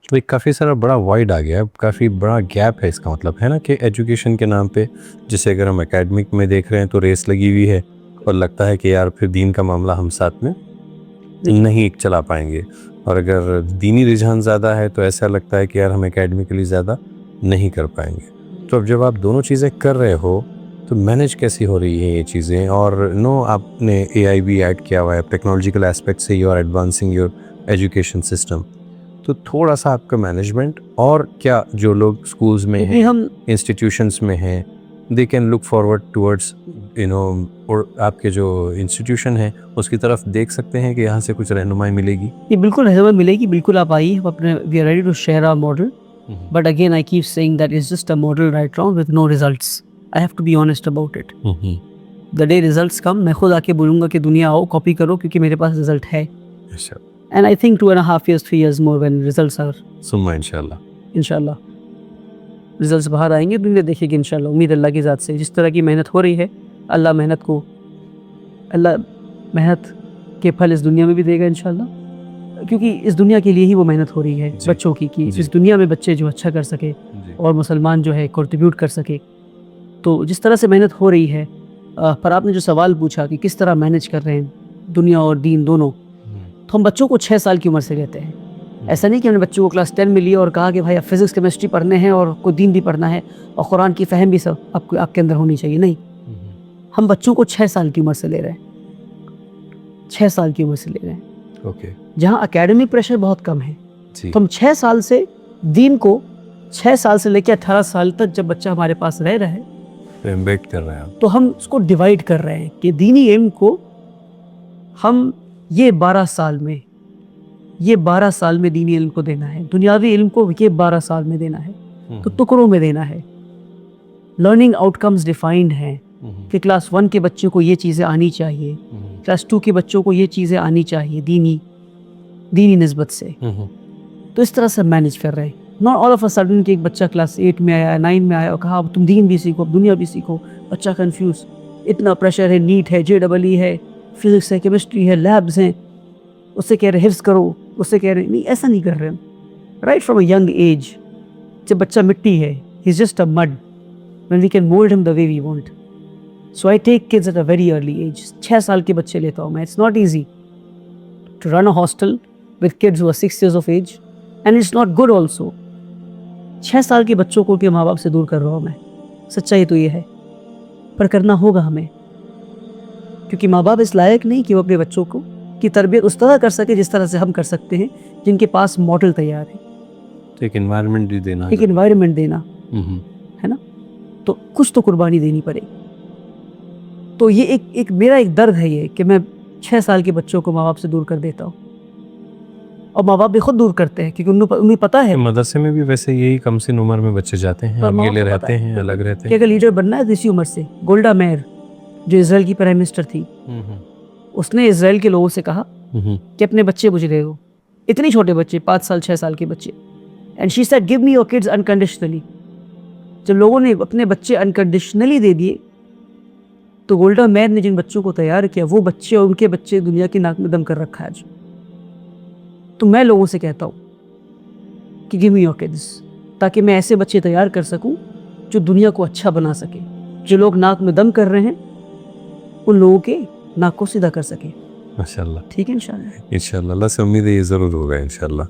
तो एक काफ़ी सारा बड़ा वॉइड आ गया है, काफ़ी बड़ा गैप है इसका मतलब, है ना, कि एजुकेशन के नाम पे जिसे अगर हम एकेडमिक में देख रहे हैं तो रेस लगी हुई है और लगता है कि यार फिर दीन का मामला हम साथ में नहीं चला पाएंगे, और अगर दीनी रुझान ज़्यादा है तो ऐसा लगता है कि यार हम एकेडमिकली ज़्यादा नहीं कर पाएंगे। तो अब जब आप दोनों चीज़ें कर रहे हो तो मैनेज कैसी हो रही है ये चीज़ें? और नो, आपने एआई भी ऐड किया हुआ है, टेक्नोलॉजिकल एस्पेक्ट से you are advancing your education system, तो थोड़ा सा आपका मैनेजमेंट और क्या जो लोग स्कूल्स में हैं, हम इंस्टीट्यूशंस में हैं, they can look forward towards और आपके जो इंस्टीट्यूशन है उसकी तरफ देख सकते हैं कि यहाँ से कुछ रहनुमाई मिलेगी? ये बिल्कुल रहनुमाई मिलेगी, बिल्कुल आप आइए, हम अपने we are ready to share our model, but again I keep saying that is just a model right now with no results. I have to be honest about it. The day results come, मैं खुद आके बोलूँगा कि दुनिया आओ copy करो, क्योंकि मेरे पास रिजल्ट है। And I think 2.5 years 3 years more when results are, सुम्मा इंशाल्लाह रिजल्ट्स बाहर आएंगे, दुनिया देखेगी इंशाल्लाह। उम्मीद अल्लाह की ज़ात से, जिस तरह की मेहनत हो रही है, अल्लाह मेहनत के फल इस दुनिया में भी देगा इंशाल्लाह, क्योंकि इस दुनिया के लिए ही वो मेहनत हो रही है बच्चों की, कि इस दुनिया में बच्चे जो अच्छा कर सके और मुसलमान जो है कंट्रीब्यूट कर सके। तो जिस तरह से मेहनत हो रही है, पर आपने जो सवाल पूछा कि किस तरह मैनेज कर रहे हैं दुनिया और दीन दोनों, तो हम बच्चों को 6 साल की उम्र से लेते हैं। ऐसा नहीं कि हमने बच्चों को क्लास 10 में लिया और कहा कि भाई अब फिजिक्स केमिस्ट्री पढ़ने हैं और कोई दीन भी पढ़ना है और कुरान की फहम भी सब आपके अंदर होनी चाहिए। नहीं, हम बच्चों को 6 साल की उम्र से ले रहे हैं, 6 साल की उम्र से ले रहे हैं। ओके। जहाँ एकेडमिक प्रेशर बहुत कम है, तो हम 6 साल से दीन को 6 साल से लेकर 18 साल तक जब बच्चा हमारे पास रह रहा है तो एम्बेड कर रहे हैं, तो हम उसको डिवाइड कर रहे हैं कि दीनी इल्म को हम ये 12 साल में दीनी इल्म को देना है, दुनियावी इल्म को ये 12 साल में देना है, तो टुकड़ों में देना है। लर्निंग आउटकम्स डिफाइंड हैं कि क्लास 1 के बच्चे को ये चीज़ें आनी चाहिए, क्लास 2 के बच्चों को ये चीज़ें आनी चाहिए दीनी निस्बत से। तो इस तरह से मैनेज कर रहे हैं। Not all of a sudden कि एक बच्चा क्लास 8 में आया, 9 में आया और कहा अब तुम दीन भी सीखो, अब दुनिया भी सीखो, बच्चा कंफ्यूज। इतना प्रेशर है, नीट है, JEE है, फिजिक्स है, केमिस्ट्री है, लैब्स हैं, उससे कह रहे हिफ्ज़ करो, उससे कह रहे नहीं, ऐसा नहीं कर रहे हम। Right from a young age, जब बच्चा मिट्टी है, he is just a mud, when we can mould him the way we want. So I take kids at a very early age. 6 साल के बच्चे लेता हूँ मैं। It's not easy to run a hostel with kids who are 6 years of age, and it's not good also. 6 साल के बच्चों को उनके माँ बाप से दूर कर रहा हूँ मैं। सच्चाई तो ये है, पर करना होगा हमें, क्योंकि माँ बाप इस लायक नहीं कि वो अपने बच्चों को की तरबियत उस तरह कर सके जिस तरह से हम कर सकते हैं, जिनके पास मॉडल तैयार है। तो एक एनवायरनमेंट भी देना, एक एनवायरनमेंट देना है ना, तो कुछ तो कुर्बानी देनी पड़ेगी। तो ये एक मेरा एक दर्द है ये, कि मैं 6 साल के बच्चों को माँ बाप से दूर कर देता हूँ, और माँ बाप भी खुद दूर करते हैं, क्योंकि उन्हें पता है। मदरसे में भी वैसे यही कम से उम्र में बच्चे जाते हैं, अकेले रहते हैं, अलग रहते हैं। कि अगर लीडर बनना है तो इसी उम्र से। गोल्डा मेयर जो इजराइल की प्राइम मिनिस्टर थी, उसने इजराइल के लोगों से कहा कि अपने बच्चे मुझे दे दो, इतने छोटे बच्चे, 5 साल 6 साल के बच्चे। And she said give me your kids unconditionally. जब लोगों ने अपने बच्चे अनकंडीशनली दे दिए, तो गोल्डा मेयर ने जिन बच्चों को तैयार किया, वो बच्चे और उनके बच्चे दुनिया की नाक में दम कर रखा है आज। तो मैं लोगों से कहता हूँ कि गिव मी योर किड्स, ताकि मैं ऐसे बच्चे तैयार कर सकूँ जो दुनिया को अच्छा बना सके। जो लोग नाक में दम कर रहे हैं, उन लोगों के नाक को सीधा कर सके। माशाल्लाह। ठीक है, इंशाल्लाह। इंशाल्लाह, अल्लाह से उम्मीद है ये ज़रूर होगा इंशाल्लाह।